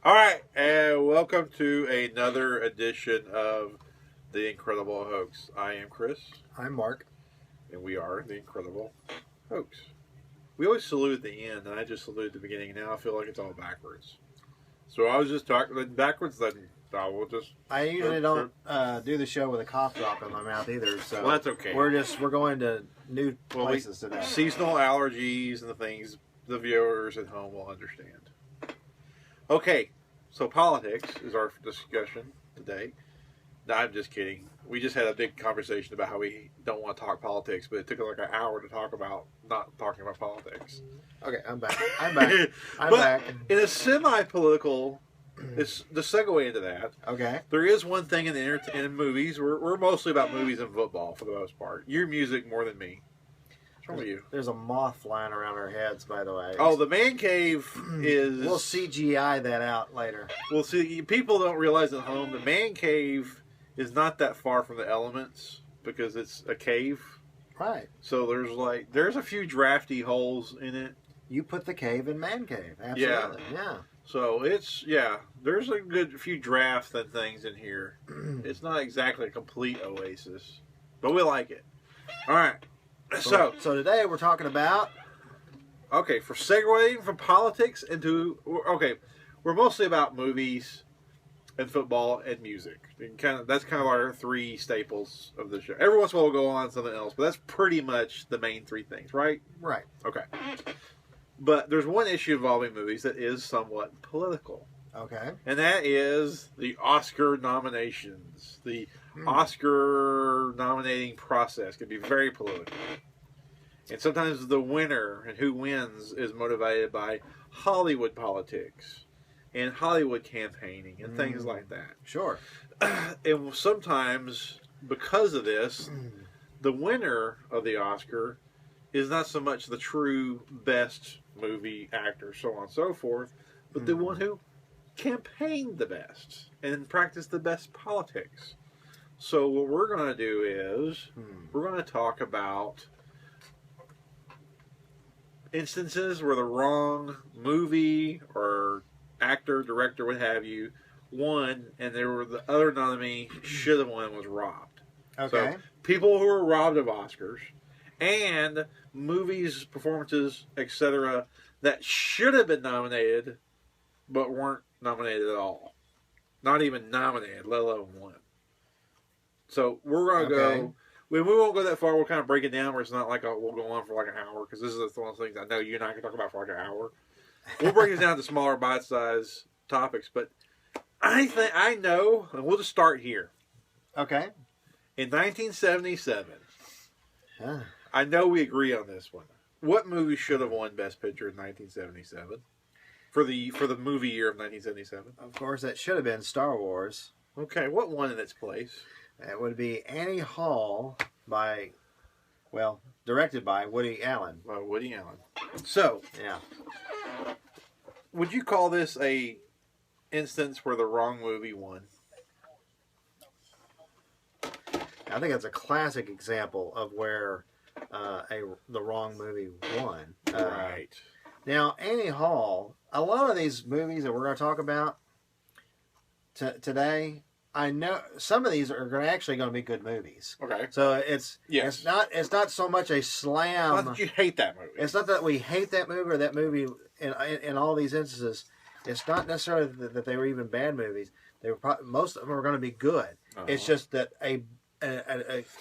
All right, and welcome to another edition of The Incredible Hoax. I am Chris, I'm Mark. and we are The Incredible Hoax. We always salute at the end, and I just salute at the beginning. Now I feel like it's all backwards. So I was just talking backwards, then I will just. I usually don't do the show with a cough drop in my mouth either, so Well, that's okay. We're going to new places today. Seasonal allergies and the things the viewers at home will understand. Okay, so politics is our discussion today. No, I'm just kidding. We just had a big conversation about how we don't want to talk politics, but it took like an hour to talk about not talking about politics. Okay, I'm back. I'm back. I'm But back. in a semi-political, it's the segue into that. Okay. There is one thing in in movies. We're mostly about movies and football for the most part. Your music more than me. What's wrong with you? There's a moth flying around our heads, by the way. Oh, the man cave is. We'll CGI that out later. Well, see, people don't realize at home the man cave is not that far from the elements because it's a cave. Right. So there's a few drafty holes in it. You put the cave in man cave. Absolutely. Yeah. So there's a good few drafts and things in here. It's not exactly a complete oasis, but we like it. All right. So today we're talking about. Okay, for segueing from politics into we're mostly about movies and football and music. That's kind of our three staples of the show. Every once in a while we'll go on something else, but that's pretty much the main three things, right? Right. Okay. But there's one issue involving movies that is somewhat political. Okay. And that is the Oscar nominations. The Oscar nominating process can be very political. And sometimes the winner and who wins is motivated by Hollywood politics and Hollywood campaigning and things like that. Sure. And sometimes, because of this, the winner of the Oscar is not so much the true best movie actor, so on and so forth, but the one who campaigned the best and practiced the best politics. So what we're going to do is we're going to talk about instances where the wrong movie or actor, director, what have you, won, and the other nominee should have won, was robbed. Okay. So people who were robbed of Oscars and movies, performances, etc., that should have been nominated but weren't nominated at all. Not even nominated, let alone won. So we're going to go. We won't go that far. We'll kind of break it down where it's not like we'll go on for like an hour, because this is one of the things I know you and I can talk about for like an hour. We'll break it down to smaller bite-sized topics, but I know, and we'll just start here. Okay. In 1977, I know we agree on this one. What movie should have won Best Picture in 1977? For the movie year of 1977? Of course, that should have been Star Wars. Okay, what won in its place? It would be Annie Hall directed by Woody Allen. Woody Allen. So, yeah. Would you call this a instance where the wrong movie won? I think that's a classic example of where the wrong movie won. Right. Now, Annie Hall, a lot of these movies that we're going to talk about today, I know some of these are actually going to be good movies. Okay. So it's not so much a slam. Not that you hate that movie. It's not that we hate that movie or that movie in all these instances. It's not necessarily that they were even bad movies. They were most of them are going to be good. It's just that a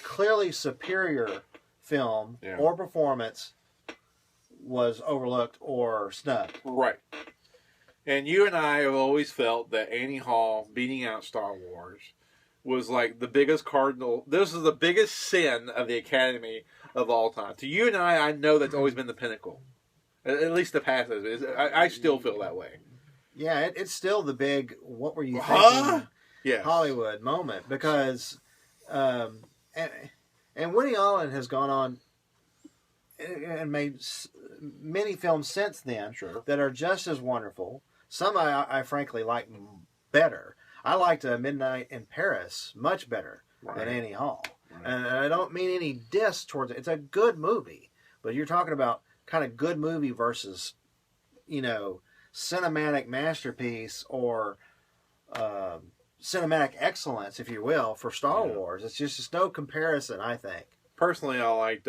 clearly superior film or performance was overlooked or snubbed. Right. And you and I have always felt that Annie Hall beating out Star Wars was like the biggest cardinal. This is the biggest sin of the Academy of all time. To you and I know that's always been the pinnacle. At least the past is. I still feel that way. Yeah, it's still the big, what were you thinking, Hollywood moment. Because, and Woody Allen has gone on and made many films since then that are just as wonderful. Some I frankly like better. I liked Midnight in Paris much better than Annie Hall. Right. And I don't mean any diss towards it. It's a good movie. But you're talking about kind of good movie versus, cinematic masterpiece or cinematic excellence, if you will, for Star Wars. It's just no comparison, I think. Personally, I liked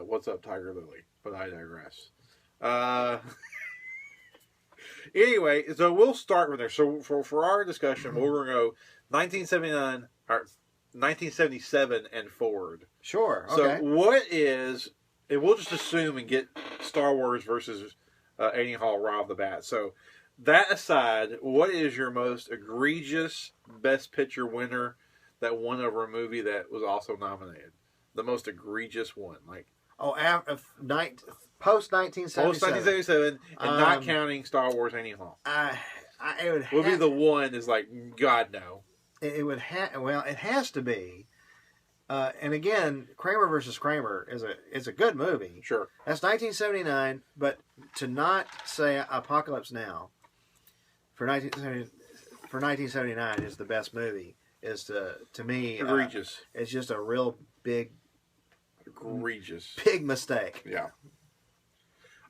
What's Up, Tiger Lily, but I digress. Anyway, so we'll start with there. So for our discussion, we're going to go 1979 or 1977 and forward. Sure. Okay. So what is, and we'll just assume and get Star Wars versus Annie Hall right off the bat. So that aside, what is your most egregious Best Picture winner that won over a movie that was also nominated? The most egregious one, like post 1977. Post 1977, and not counting Star Wars Annie Hall. It would be the one is like God no. It would well, it has to be. And again, Kramer versus Kramer is a good movie. Sure, that's 1979. But to not say Apocalypse Now for 1979 is the best movie is to me egregious. It's just a real big mistake. Yeah,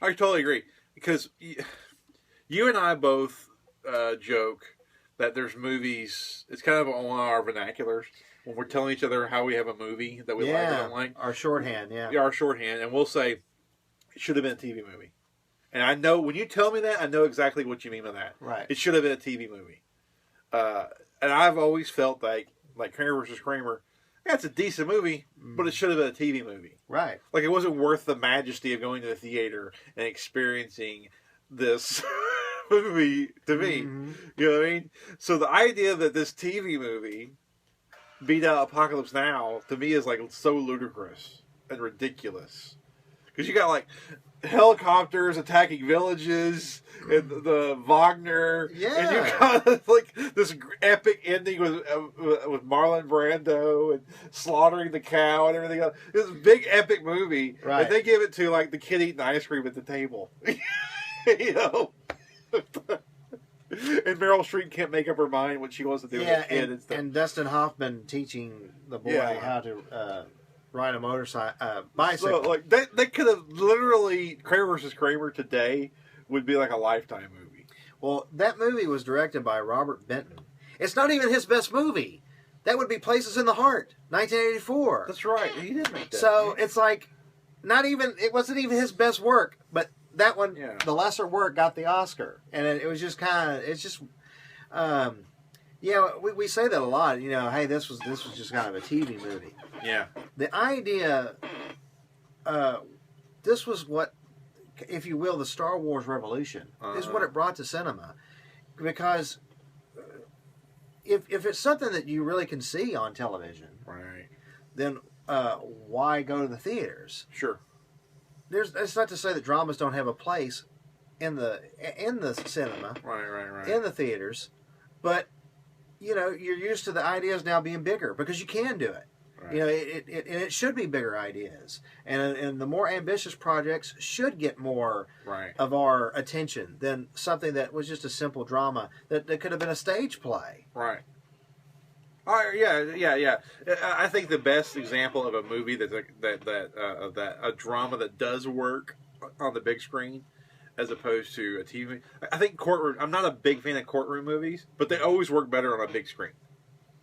I totally agree because you and I both joke that there's movies. It's kind of on our vernaculars when we're telling each other how we have a movie that we like or don't like. Our shorthand, our shorthand, and we'll say it should have been a TV movie. And I know when you tell me that, I know exactly what you mean by that. Right. It should have been a TV movie. And I've always felt like Kramer versus Kramer. Yeah, it's a decent movie, but it should have been a TV movie. Right. Like, it wasn't worth the majesty of going to the theater and experiencing this movie to me. Mm-hmm. You know what I mean? So the idea that this TV movie beat out Apocalypse Now, to me, is, like, so ludicrous and ridiculous. Because you got, like, helicopters attacking villages and the Wagner, and you got like this epic ending with Marlon Brando and slaughtering the cow and everything else. This big epic movie, right? And they give it to like the kid eating ice cream at the table, you know. And Meryl Streep can't make up her mind what she wants to do with a kid and Dustin Hoffman teaching the boy how to ride a bicycle. So, like, they could have literally, Kramer versus Kramer today would be like a Lifetime movie. Well, that movie was directed by Robert Benton. It's not even his best movie. That would be Places in the Heart, 1984. That's right. He did make that. So it's like, it wasn't even his best work, but that one, the lesser work, got the Oscar. And it was just we say that a lot, you know, hey, this was just kind of a TV movie. Yeah. The idea, this was what, if you will, the Star Wars revolution, is what it brought to cinema. Because if it's something that you really can see on television, right, then why go to the theaters? Sure. It's not to say that dramas don't have a place in the cinema, right, in the theaters, but you know, you're used to the ideas now being bigger because you can do it. Right. You know, it should be bigger ideas, and the more ambitious projects should get more of our attention than something that was just a simple drama that could have been a stage play. Right. Yeah. I think the best example of a movie that a drama that does work on the big screen, as opposed to a TV. I think courtroom. I'm not a big fan of courtroom movies, but they always work better on a big screen,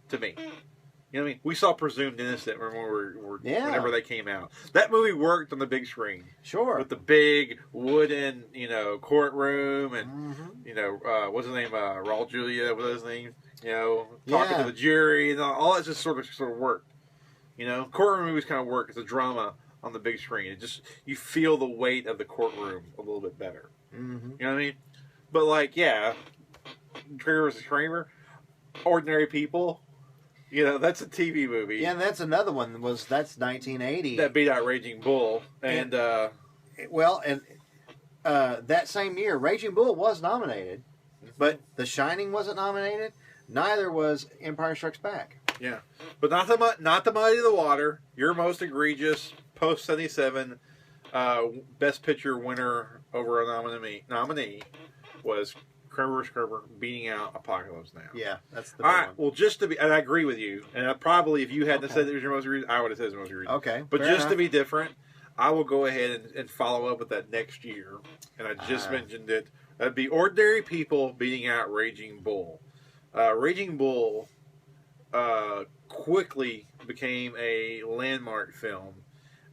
to me. You know what I mean? We saw Presumed Innocent whenever they came out. That movie worked on the big screen. Sure. With the big wooden, courtroom and, what's his name? Raul Julia, what's his name? Talking to the jury and all that just sort of worked. Courtroom movies kind of work as a drama on the big screen. You feel the weight of the courtroom a little bit better. Mm-hmm. You know what I mean? But Kramer vs. Kramer, Ordinary People. That's a TV movie. Yeah, and that's another one. That's 1980. That beat out Raging Bull, and that same year, Raging Bull was nominated, but The Shining wasn't nominated. Neither was Empire Strikes Back. Yeah, but not the Mighty of the Water. Your most egregious post 77 Best Picture winner over a nominee was Kramer vs. Kramer beating out Apocalypse Now. Yeah, that's the all big right. one. Well, and I agree with you. And if you hadn't said that was your most egregious, I would have said it was most egregious. Okay, but just to be different, I will go ahead and follow up with that next year. And I just mentioned it. That'd be Ordinary People beating out Raging Bull. Raging Bull quickly became a landmark film.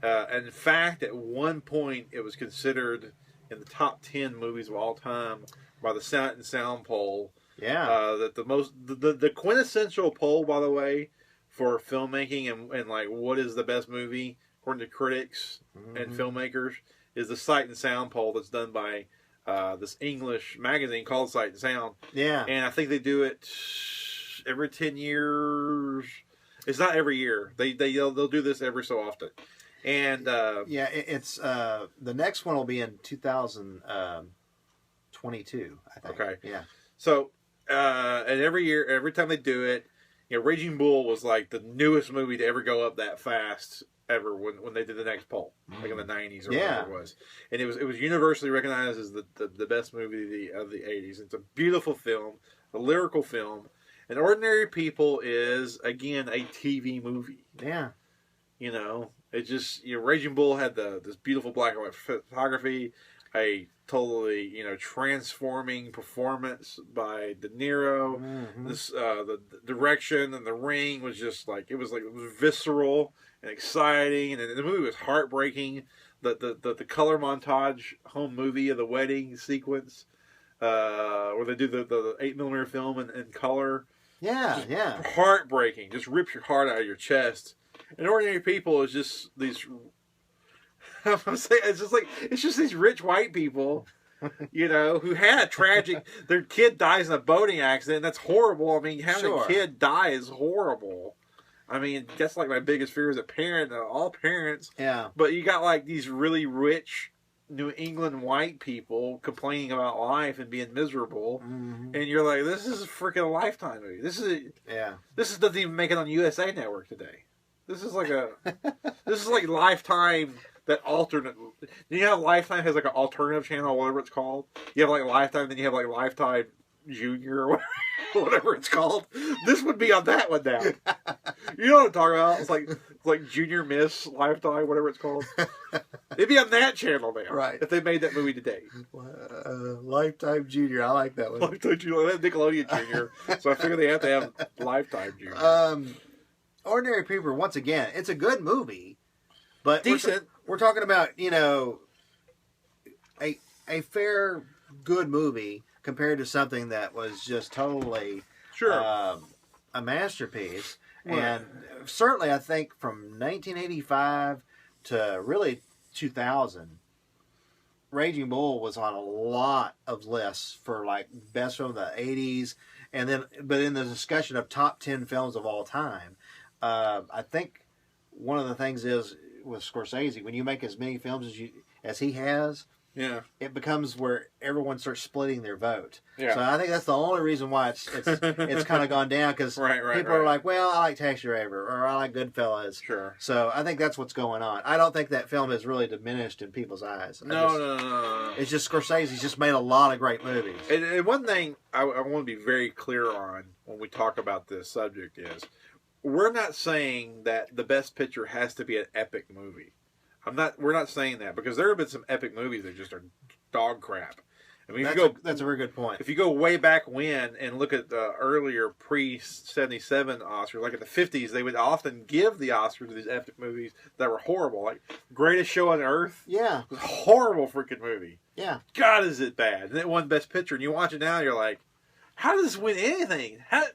And in fact, at one point, it was considered in the top 10 movies of all time by the Sight and Sound poll. Yeah. That the quintessential poll, by the way, for filmmaking and like what is the best movie according to critics and filmmakers is the Sight and Sound poll that's done by this English magazine called Sight and Sound. Yeah. And I think they do it every 10 years. It's not every year. They'll do this every so often. And it's the next one will be in 2022, I think. Okay. Yeah. So and every year, every time they do it, Raging Bull was like the newest movie to ever go up that fast ever when they did the next poll, like in the 90s or whatever it was. And it was universally recognized as the best movie of the 80s. It's a beautiful film, a lyrical film. And Ordinary People is, again, a TV movie. Yeah. It just, Raging Bull had this beautiful black and white photography, a totally, transforming performance by De Niro. This the direction and the ring was just it was visceral and exciting, and the movie was heartbreaking. The color montage home movie of the wedding sequence, where they do the 8mm film in color. Yeah. Heartbreaking, just rips your heart out of your chest. And Ordinary People is just these. I'm saying it's just these rich white people, who had a tragic. Their kid dies in a boating accident. That's horrible. I mean, having a kid die is horrible. I mean, that's like my biggest fear as a parent. All parents. Yeah. But you got these really rich New England white people complaining about life and being miserable, and you're like, this is a freaking Lifetime movie. This doesn't even make it on USA Network today. This is like Lifetime. That alternate, you have Lifetime has an alternative channel, whatever it's called. You have Lifetime, then you have Lifetime Junior or whatever it's called. This would be on that one now. You know what I'm talking about? It's like Junior Miss Lifetime, whatever it's called. It'd be on that channel now, right? If they made that movie today. Lifetime Junior, I like that one. Lifetime Junior, they have Nickelodeon Junior, so I figure they have to have Lifetime Junior. Ordinary People, once again, it's a good movie, but decent. We're talking about, a fair, good movie compared to something that was just totally a masterpiece. Right. And certainly, I think from 1985 to really 2000, Raging Bull was on a lot of lists for best film of the 80s, but in the discussion of top 10 films of all time, I think one of the things is, with Scorsese, when you make as many films as he has, it becomes where everyone starts splitting their vote. Yeah. So I think that's the only reason why it's kind of gone down, because people are like, well, I like Taxi Driver or I like Goodfellas. Sure. So I think that's what's going on. I don't think that film has really diminished in people's eyes. No. It's just Scorsese's just made a lot of great movies. And one thing I want to be very clear on when we talk about this subject is, we're not saying that the Best Picture has to be an epic movie. We're not saying that, because there have been some epic movies that just are dog crap. I mean, that's a very good point. If you go way back when and look at the earlier pre-77 Oscars, like in the 50s, they would often give the Oscars to these epic movies that were horrible. Like Greatest Show on Earth. Yeah. It was a horrible freaking movie. Yeah. God, is it bad. And it won Best Picture. And you watch it now, and you're like, how does this win anything? How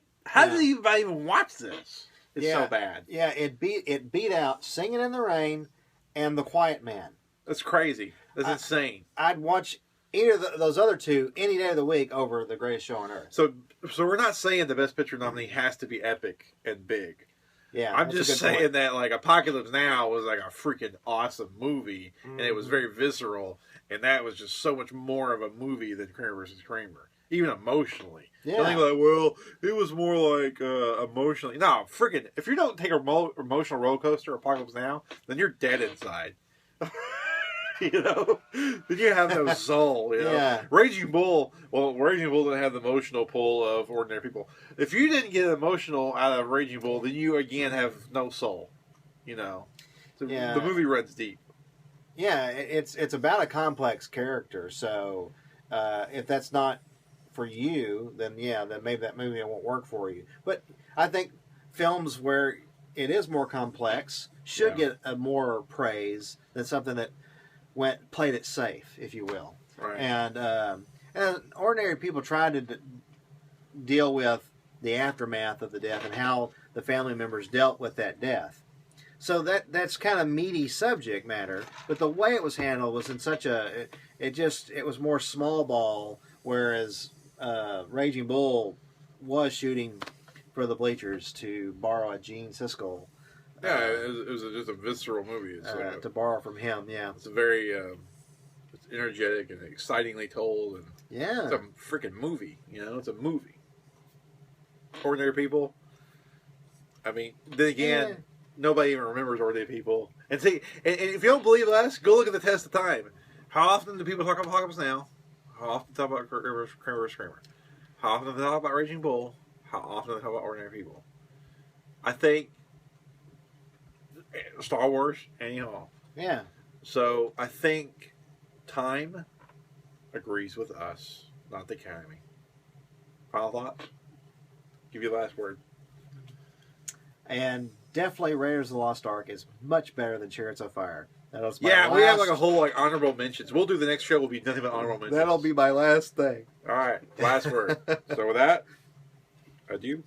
did anybody even watch this? It's so bad. Yeah, it beat out Singing in the Rain and The Quiet Man. That's crazy. That's insane. I'd watch either of those other two any day of the week over The Greatest Show on Earth. So we're not saying the Best Picture nominee has to be epic and big. Yeah, I'm just saying that Apocalypse Now was a freaking awesome movie, and it was very visceral, and that was just so much more of a movie than Kramer versus Kramer, even emotionally. Yeah. I think well, it was more emotionally. No, freaking, if you don't take an emotional roller coaster, Apocalypse Now, then you're dead inside. Then you have no soul. Yeah. Raging Bull didn't have the emotional pull of Ordinary People. If you didn't get emotional out of Raging Bull, then you again have no soul. The movie runs deep. Yeah, it's about a complex character, so if that's not for you, then maybe that movie won't work for you. But I think films where it is more complex should get a more praise than something that played it safe, if you will. Right. And ordinary people try to deal with the aftermath of the death and how the family members dealt with that death. So that's kind of meaty subject matter, but the way it was handled was in such a it was more small ball, whereas Raging Bull was shooting for the bleachers, to borrow a Gene Siskel. Yeah, it was just a visceral movie. To borrow from him, yeah. It's a very it's energetic and excitingly told, and it's a freaking movie. It's a movie. Ordinary People. I mean, then again, nobody even remembers Ordinary People. And see, and if you don't believe us, go look at the test of time. How often do people talk about Hokes now? How often do they talk about Kramer? How often do they talk about Raging Bull? How often do they talk about Ordinary People? I think Star Wars, Annie Hall. Yeah. So I think time agrees with us, not the Academy. Final thoughts? Give you the last word. And definitely Raiders of the Lost Ark is much better than Chariots of Fire. We have like a whole honorable mentions. We'll do the next show. Will be nothing but honorable mentions. That'll be my last thing. All right, last word. So with that, adieu.